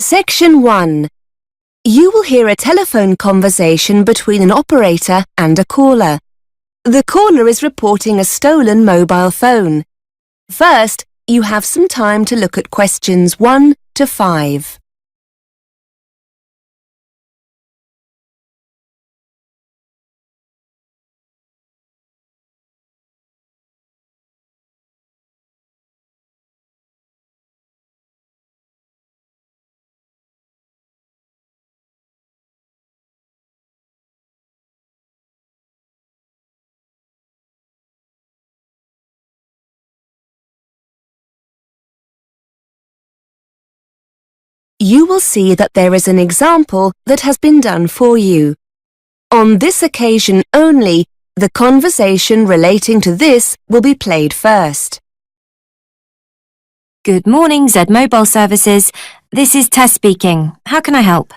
Section 1. You will hear a telephone conversation between an operator and a caller. The caller is reporting a stolen mobile phone. First, you have some time to look at questions 1 to 5. You will see that there is an example that has been done for you. On this occasion only, the conversation relating to this will be played first. Good morning, Z Mobile Services. This is Tess speaking. How can I help?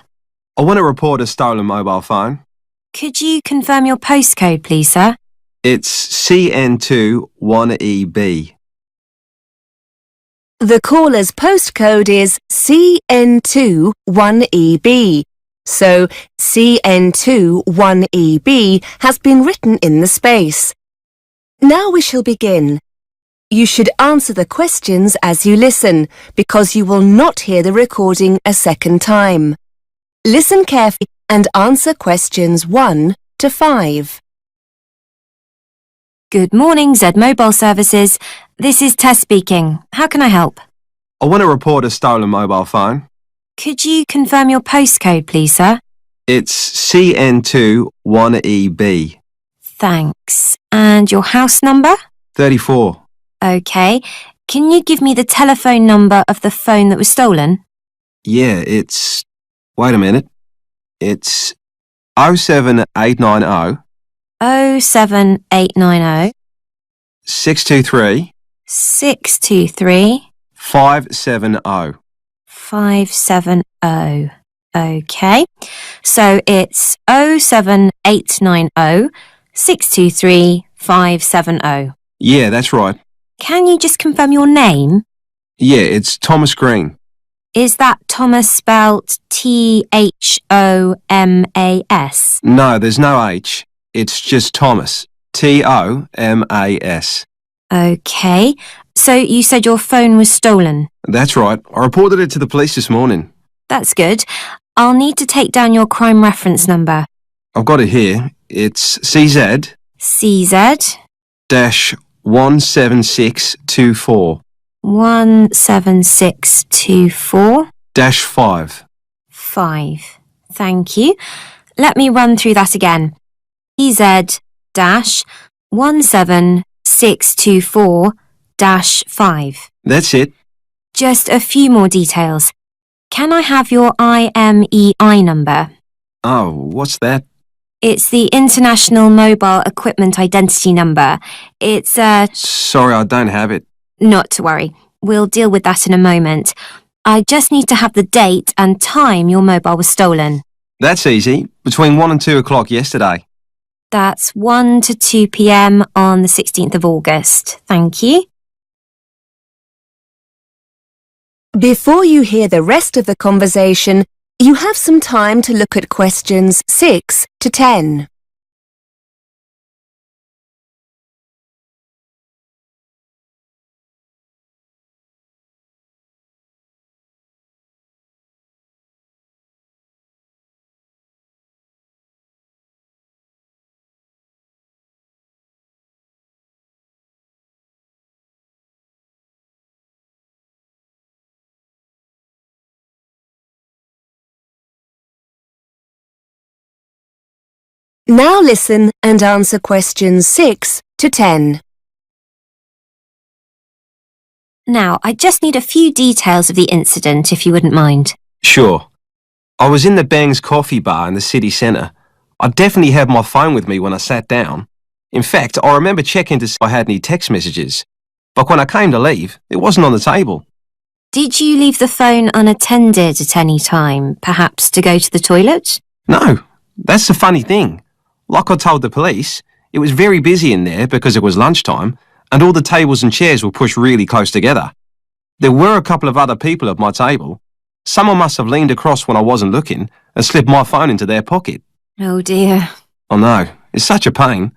I want to report a stolen mobile phone. Could you confirm your postcode, please, sir? It's CN2 1EB. The caller's postcode is CN2 1EB, so CN2 1EB has been written in the space. Now we shall begin. You should answer the questions as you listen, because you will not hear the recording a second time. Listen carefully and answer questions 1 to 5. Good morning, Z Mobile Services. This is Tess speaking. How can I help? I want to report a stolen mobile phone. Could you confirm your postcode, please, sir? It's CN2 1EB. Thanks. And your house number? 34. OK. Can you give me the telephone number of the phone that was stolen? Yeah, it's... Wait a minute. It's 07890 07890 623 623 570. 570. OK. So it's 07890 623 570. Yeah, that's right. Can you just confirm your name? Yeah, it's Thomas Green. Is that Thomas spelt Thomas? No, there's no H. It's just Thomas. Thomas. OK. So you said your phone was stolen? That's right. I reported it to the police this morning. That's good. I'll need to take down your crime reference number. I've got it here. It's CZ CZ dash 17624 17624 dash 5. 5. Thank you. Let me run through that again. CZ dash 17624 dash 5. That's it. Just a few more details. Can I have your IMEI number? Oh, what's that? It's the International Mobile Equipment Identity Number. It's Sorry, I don't have it. Not to worry. We'll deal with that in a moment. I just need to have the date and time your mobile was stolen. That's easy. Between 1 and 2 o'clock yesterday. That's 1 to 2 p.m. on the 16th of August. Thank you. Before you hear the rest of the conversation, you have some time to look at questions 6 to 10. Now listen and answer questions 6 to 10. Now, I just need a few details of the incident, if you wouldn't mind. Sure. I was in the Bang's coffee bar in the city centre. I definitely had my phone with me when I sat down. In fact, I remember checking to see if I had any text messages. But when I came to leave, it wasn't on the table. Did you leave the phone unattended at any time, perhaps to go to the toilet? No, that's the funny thing. Like I told the police, it was very busy in there because it was lunchtime and all the tables and chairs were pushed really close together. There were a couple of other people at my table. Someone must have leaned across when I wasn't looking and slipped my phone into their pocket. Oh dear. Oh no, it's such a pain.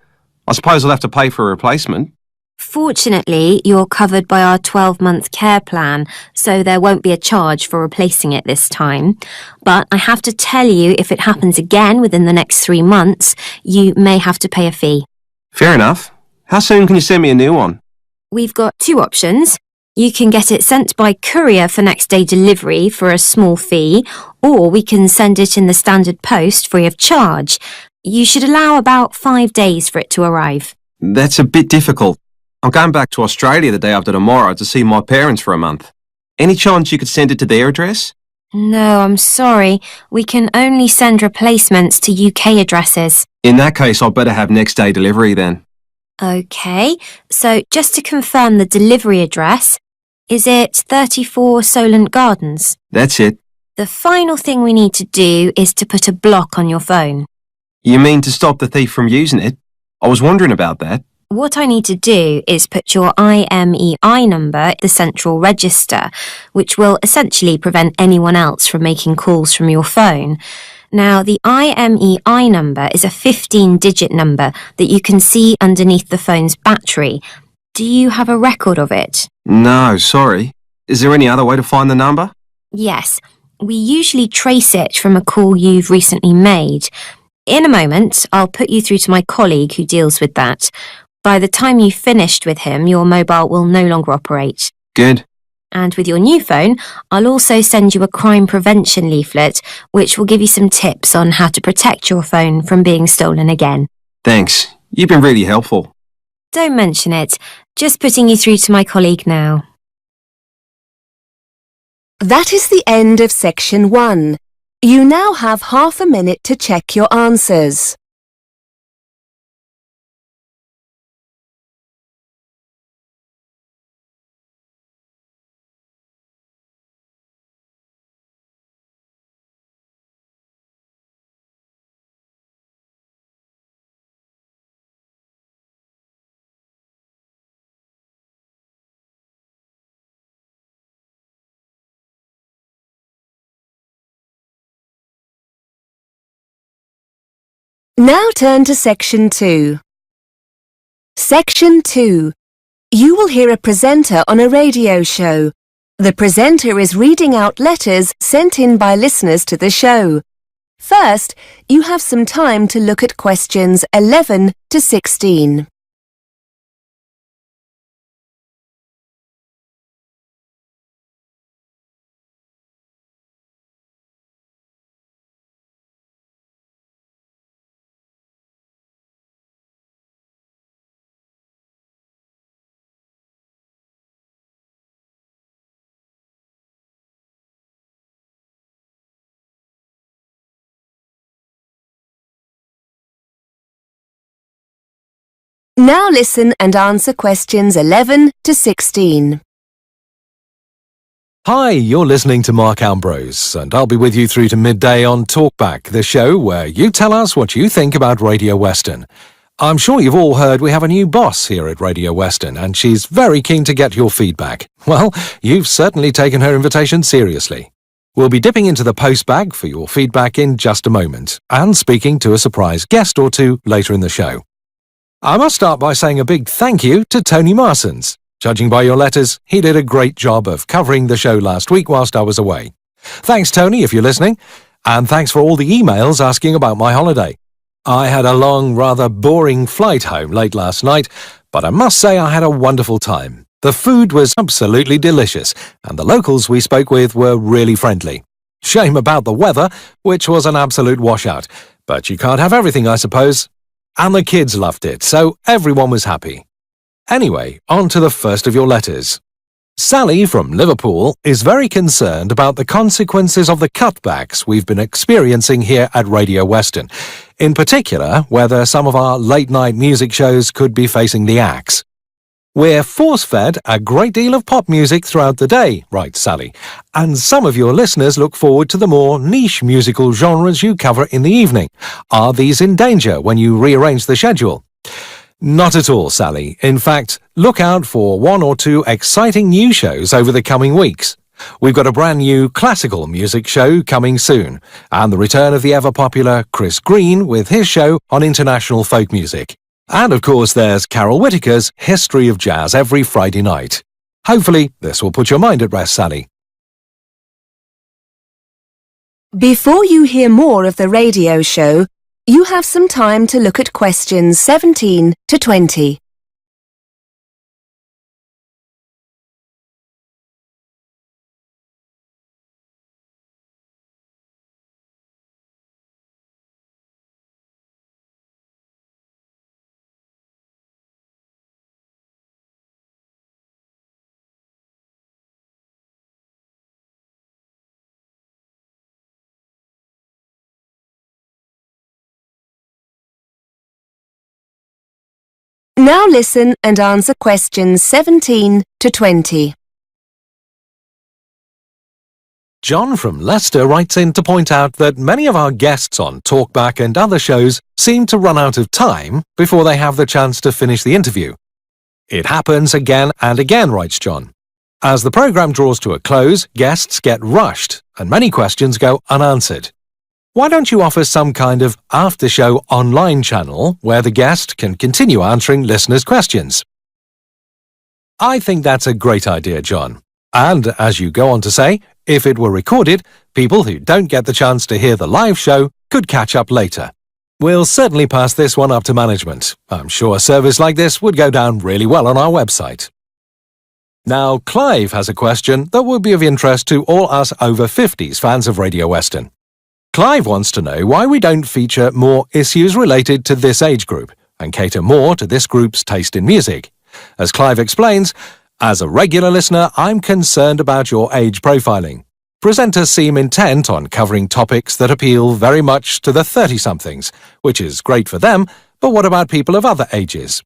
I suppose I'll have to pay for a replacement. Fortunately, you're covered by our 12-month care plan, so there won't be a charge for replacing it this time. But I have to tell you, if it happens again within the next 3 months, you may have to pay a fee. Fair enough. How soon can you send me a new one? We've got 2 options. You can get it sent by courier for next day delivery for a small fee, or we can send it in the standard post free of charge. You should allow about 5 days for it to arrive. That's a bit difficult. I'm going back to Australia the day after tomorrow to see my parents for a month. Any chance you could send it to their address? No, I'm sorry. We can only send replacements to UK addresses. In that case, I'd better have next day delivery then. OK, so just to confirm the delivery address, is it 34 Solent Gardens? That's it. The final thing we need to do is to put a block on your phone. You mean to stop the thief from using it? I was wondering about that. What I need to do is put your IMEI number in the central register, which will essentially prevent anyone else from making calls from your phone. Now, the IMEI number is a 15-digit number that you can see underneath the phone's battery. Do you have a record of it? No, sorry. Is there any other way to find the number? Yes. We usually trace it from a call you've recently made. In a moment, I'll put you through to my colleague who deals with that. By the time you've finished with him, your mobile will no longer operate. Good. And with your new phone, I'll also send you a crime prevention leaflet, which will give you some tips on how to protect your phone from being stolen again. Thanks. You've been really helpful. Don't mention it. Just putting you through to my colleague now. That is the end of section 1. You now have half a minute to check your answers. Now turn to section 2. Section 2. You will hear a presenter on a radio show. The presenter is reading out letters sent in by listeners to the show. First, you have some time to look at questions 11 to 16. Now listen and answer questions 11 to 16. Hi, you're listening to Mark Ambrose, and I'll be with you through to midday on Talkback, the show where you tell us what you think about Radio Western. I'm sure you've all heard we have a new boss here at Radio Western, and she's very keen to get your feedback. Well, you've certainly taken her invitation seriously. We'll be dipping into the postbag for your feedback in just a moment, and speaking to a surprise guest or two later in the show. I must start by saying a big thank you to Tony Marsons. Judging by your letters, he did a great job of covering the show last week whilst I was away. Thanks, Tony, if you're listening, and thanks for all the emails asking about my holiday. I had a long, rather boring flight home late last night, but I must say I had a wonderful time. The food was absolutely delicious, and the locals we spoke with were really friendly. Shame about the weather, which was an absolute washout, but you can't have everything, I suppose. And the kids loved it, so everyone was happy. Anyway, on to the first of your letters. Sally from Liverpool is very concerned about the consequences of the cutbacks we've been experiencing here at Radio Western, in particular whether some of our late-night music shows could be facing the axe. We're force-fed a great deal of pop music throughout the day, writes Sally, and some of your listeners look forward to the more niche musical genres you cover in the evening. Are these in danger when you rearrange the schedule? Not at all, Sally. In fact, look out for 1 or 2 exciting new shows over the coming weeks. We've got a brand new classical music show coming soon, and the return of the ever-popular Chris Green with his show on international folk music. And of course there's Carol Whittaker's History of Jazz every Friday night. Hopefully this will put your mind at rest, Sally. Before you hear more of the radio show, you have some time to look at questions 17 to 20. Now listen and answer questions 17 to 20. John from Leicester writes in to point out that many of our guests on Talkback and other shows seem to run out of time before they have the chance to finish the interview. It happens again and again, writes John. As the programme draws to a close, guests get rushed and many questions go unanswered. Why don't you offer some kind of after-show online channel where the guest can continue answering listeners' questions? I think that's a great idea, John. And, as you go on to say, if it were recorded, people who don't get the chance to hear the live show could catch up later. We'll certainly pass this one up to management. I'm sure a service like this would go down really well on our website. Now, Clive has a question that would be of interest to all us over 50s fans of Radio Western. Clive wants to know why we don't feature more issues related to this age group and cater more to this group's taste in music. As Clive explains, as a regular listener, I'm concerned about your age profiling. Presenters seem intent on covering topics that appeal very much to the 30-somethings, which is great for them, but what about people of other ages?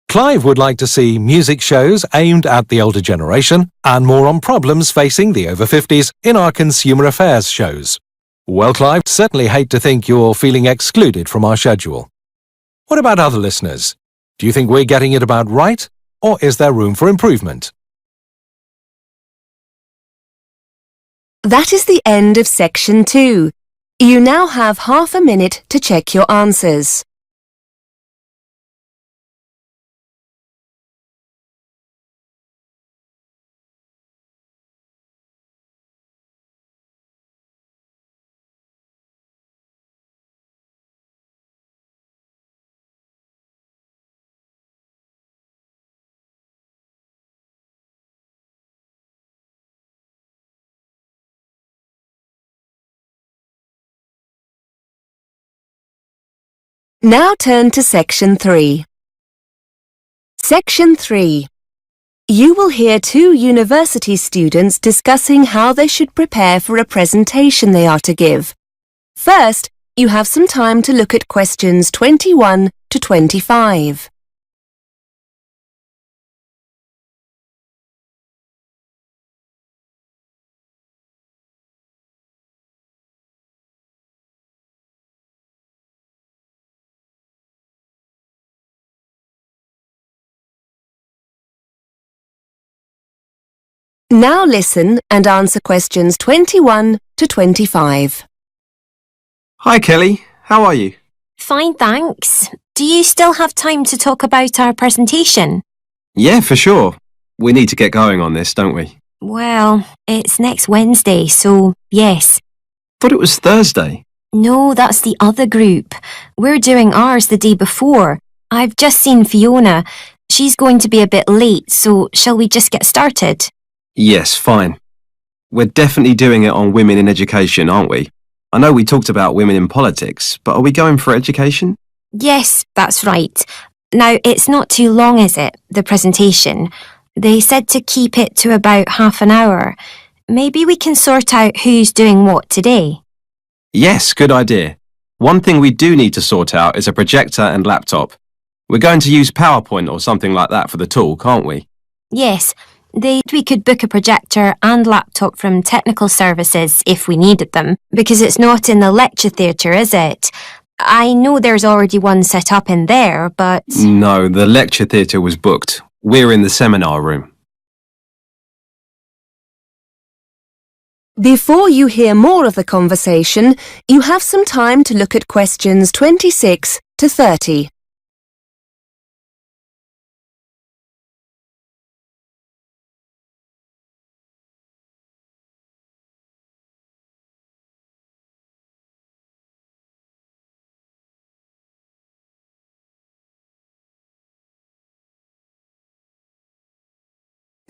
Clive would like to see music shows aimed at the older generation and more on problems facing the over 50s in our consumer affairs shows. Well, Clive, certainly hate to think you're feeling excluded from our schedule. What about other listeners? Do you think we're getting it about right, or is there room for improvement? That is the end of section 2. You now have half a minute to check your answers. Now turn to section 3. Section 3. You will hear 2 university students discussing how they should prepare for a presentation they are to give. First, you have some time to look at questions 21 to 25. Now listen and answer questions 21 to 25. Hi, Kelly. How are you? Fine, thanks. Do you still have time to talk about our presentation? Yeah, for sure. We need to get going on this, don't we? Well, it's next Wednesday, so yes. Thought it was Thursday. No, that's the other group. We're doing ours the day before. I've just seen Fiona. She's going to be a bit late, so shall we just get started? Yes, fine. We're definitely doing it on women in education, aren't we? I know we talked about women in politics, but are we going for education? Yes, that's right. Now, it's not too long, is it, the presentation? They said to keep it to about half an hour. Maybe we can sort out who's doing what today. Yes, good idea. One thing we do need to sort out is a projector and laptop. We're going to use PowerPoint or something like that for the talk, aren't we? Yes, we could book a projector and laptop from technical services if we needed them, because it's not in the lecture theatre, is it? I know there's already one set up in there, but... No, the lecture theatre was booked. We're in the seminar room. Before you hear more of the conversation, you have some time to look at questions 26 to 30.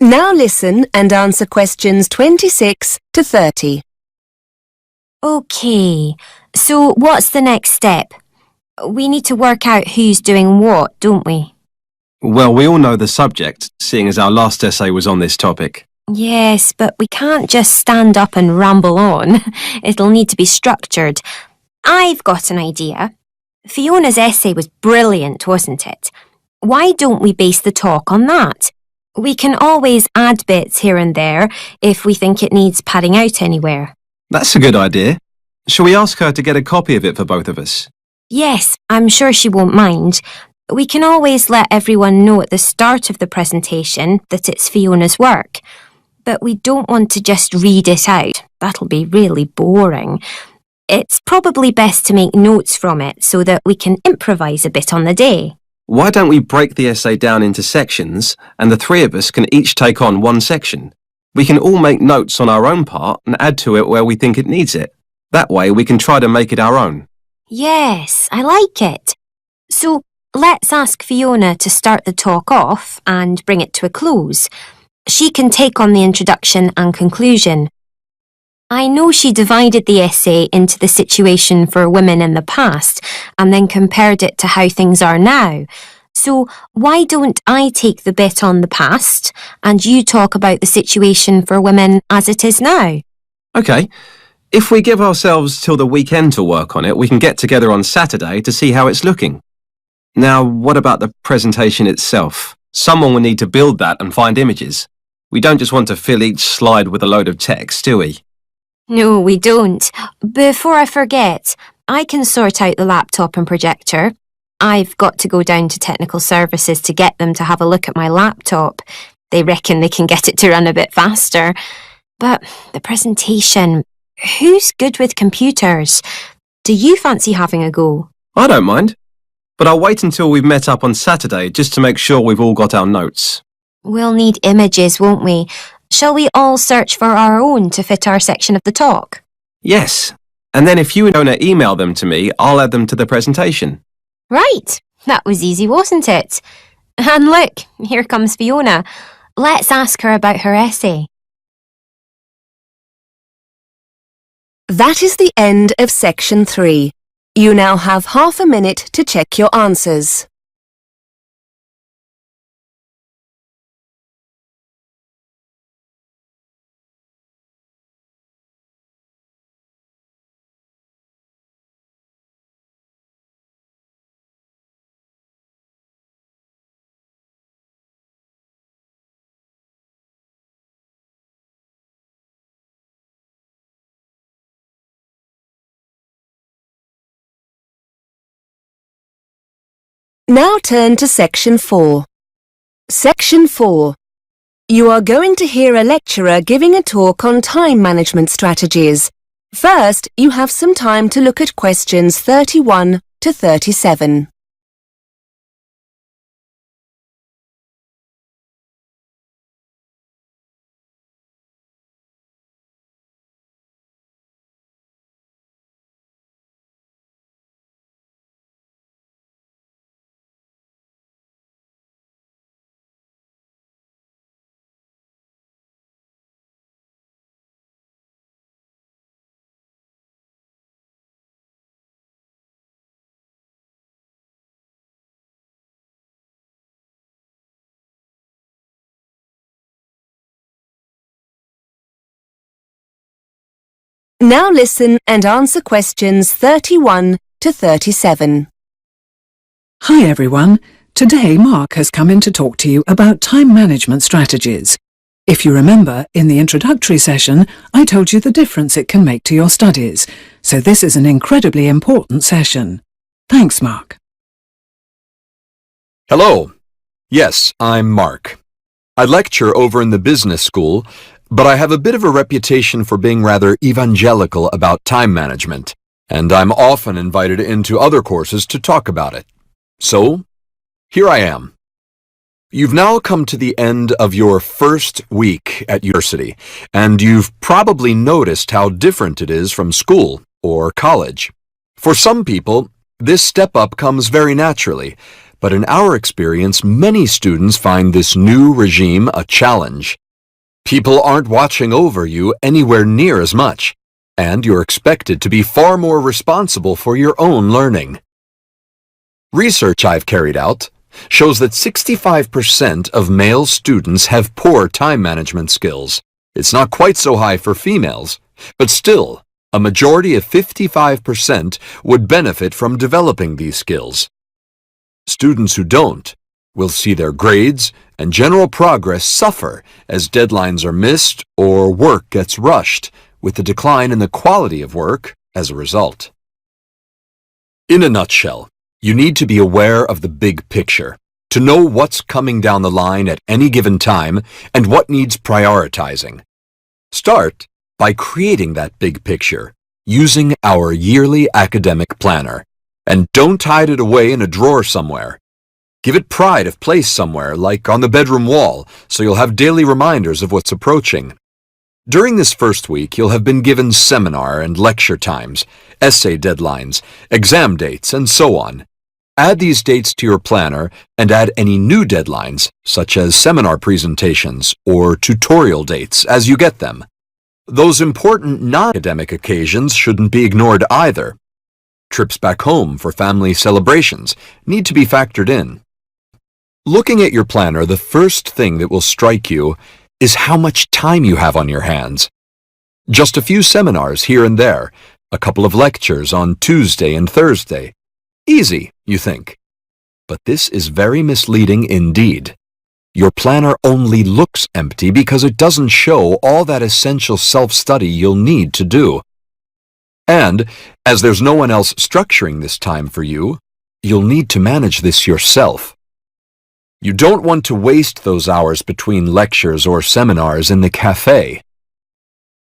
Now listen and answer questions 26 to 30. OK, so what's the next step? We need to work out who's doing what, don't we? Well, we all know the subject, seeing as our last essay was on this topic. Yes, but we can't just stand up and ramble on. It'll need to be structured. I've got an idea. Fiona's essay was brilliant, wasn't it? Why don't we base the talk on that? We can always add bits here and there if we think it needs padding out anywhere. That's a good idea. Shall we ask her to get a copy of it for both of us? Yes, I'm sure she won't mind. We can always let everyone know at the start of the presentation that it's Fiona's work. But we don't want to just read it out. That'll be really boring. It's probably best to make notes from it so that we can improvise a bit on the day. Why don't we break the essay down into sections and the three of us can each take on one section? We can all make notes on our own part and add to it where we think it needs it. That way we can try to make it our own. Yes, I like it. So let's ask Fiona to start the talk off and bring it to a close. She can take on the introduction and conclusion. I know she divided the essay into the situation for women in the past and then compared it to how things are now. So why don't I take the bit on the past and you talk about the situation for women as it is now? OK. If we give ourselves till the weekend to work on it, we can get together on Saturday to see how it's looking. Now, what about the presentation itself? Someone will need to build that and find images. We don't just want to fill each slide with a load of text, do we? No, we don't. Before I forget, I can sort out the laptop and projector. I've got to go down to technical services to get them to have a look at my laptop. They reckon they can get it to run a bit faster. But the presentation, who's good with computers? Do you fancy having a go? I don't mind. But I'll wait until we've met up on Saturday just to make sure we've all got our notes. We'll need images, won't we? Shall we all search for our own to fit our section of the talk? Yes. And then if you and Ona email them to me, I'll add them to the presentation. Right. That was easy, wasn't it? And look, here comes Fiona. Let's ask her about her essay. That is the end of section 3. You now have half a minute to check your answers. Now turn to section 4. Section 4. You are going to hear a lecturer giving a talk on time management strategies. First, you have some time to look at questions 31 to 37. Now listen and answer questions 31 to 37. Hi everyone. Today Mark has come in to talk to you about time management strategies. If you remember, in the introductory session, I told you the difference it can make to your studies, so this is an incredibly important session. Thanks, Mark. Hello. Yes, I'm Mark. I lecture over in the business school, but I have a bit of a reputation for being rather evangelical about time management, and I'm often invited into other courses to talk about it. So, here I am. You've now come to the end of your first week at university, and you've probably noticed how different it is from school or college. For some people, this step up comes very naturally, but in our experience, many students find this new regime a challenge. People aren't watching over you anywhere near as much, and you're expected to be far more responsible for your own learning. Research I've carried out shows that 65% of male students have poor time management skills. It's not quite so high for females, but still, a majority of 55% would benefit from developing these skills. Students who don't will see their grades and general progress suffer as deadlines are missed or work gets rushed, with a decline in the quality of work as a result. In a nutshell, you need to be aware of the big picture, to know what's coming down the line at any given time and what needs prioritizing. Start by creating that big picture using our yearly academic planner, and don't hide it away in a drawer somewhere. Give it pride of place somewhere, like on the bedroom wall, so you'll have daily reminders of what's approaching. During this first week, you'll have been given seminar and lecture times, essay deadlines, exam dates, and so on. Add these dates to your planner and add any new deadlines, such as seminar presentations or tutorial dates, as you get them. Those important non-academic occasions shouldn't be ignored either. Trips back home for family celebrations need to be factored in. Looking at your planner, the first thing that will strike you is how much time you have on your hands. Just a few seminars here and there, a couple of lectures on Tuesday and Thursday. Easy, you think. But this is very misleading indeed. Your planner only looks empty because it doesn't show all that essential self-study you'll need to do. And, as there's no one else structuring this time for you, you'll need to manage this yourself. You don't want to waste those hours between lectures or seminars in the cafe.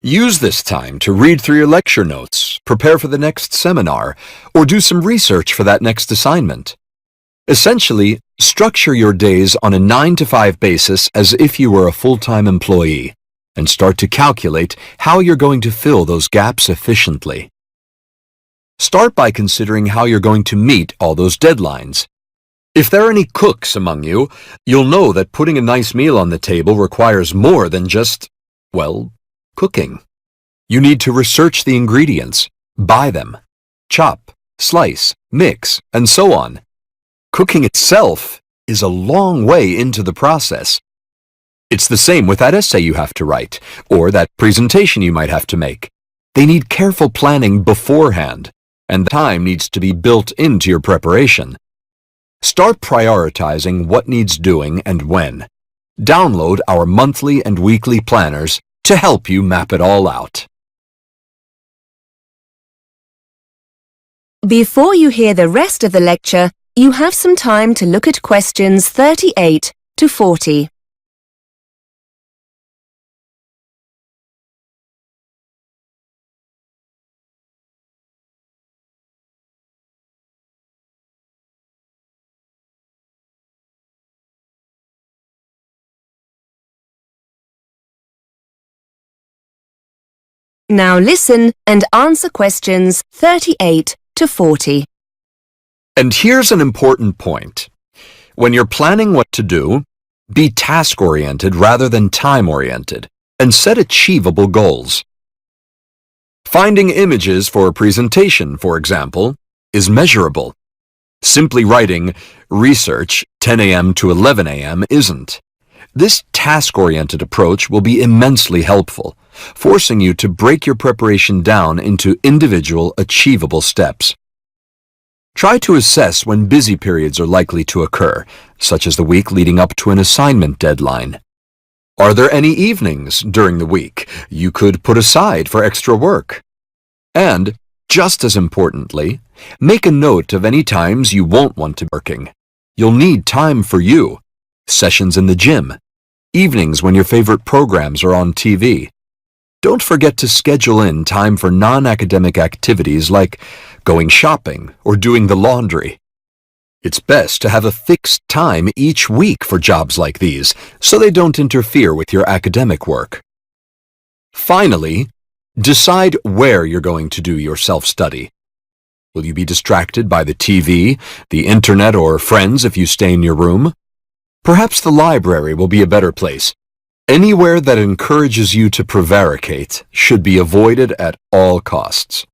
Use this time to read through your lecture notes, prepare for the next seminar, or do some research for that next assignment. Essentially, structure your days on a 9-to-5 basis as if you were a full-time employee, and start to calculate how you're going to fill those gaps efficiently. Start by considering how you're going to meet all those deadlines. If there are any cooks among you, you'll know that putting a nice meal on the table requires more than just, well, cooking. You need to research the ingredients, buy them, chop, slice, mix, and so on. Cooking itself is a long way into the process. It's the same with that essay you have to write, or that presentation you might have to make. They need careful planning beforehand, and the time needs to be built into your preparation. Start prioritizing what needs doing and when. Download our monthly and weekly planners to help you map it all out. Before you hear the rest of the lecture, you have some time to look at questions 38 to 40. Now listen and answer questions 38 to 40. And here's an important point. When you're planning what to do, be task-oriented rather than time-oriented, and set achievable goals. Finding images for a presentation, for example, is measurable. Simply writing research 10 a.m. to 11 a.m. isn't. This task-oriented approach will be immensely helpful, forcing you to break your preparation down into individual, achievable steps. Try to assess when busy periods are likely to occur, such as the week leading up to an assignment deadline. Are there any evenings during the week you could put aside for extra work? And, just as importantly, make a note of any times you won't want to be working. You'll need time for you. Sessions in the gym, evenings when your favorite programs are on TV. Don't forget to schedule in time for non-academic activities like going shopping or doing the laundry. It's best to have a fixed time each week for jobs like these, so they don't interfere with your academic work. Finally, decide where you're going to do your self-study. Will you be distracted by the TV, the internet, or friends if you stay in your room? Perhaps the library will be a better place. Anywhere that encourages you to prevaricate should be avoided at all costs.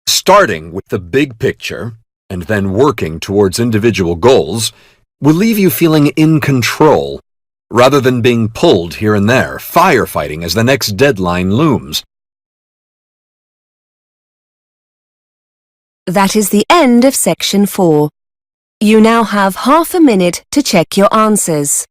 Starting with the big picture and then working towards individual goals will leave you feeling in control, rather than being pulled here and there, firefighting as the next deadline looms. That is the end of section 4. You now have half a minute to check your answers.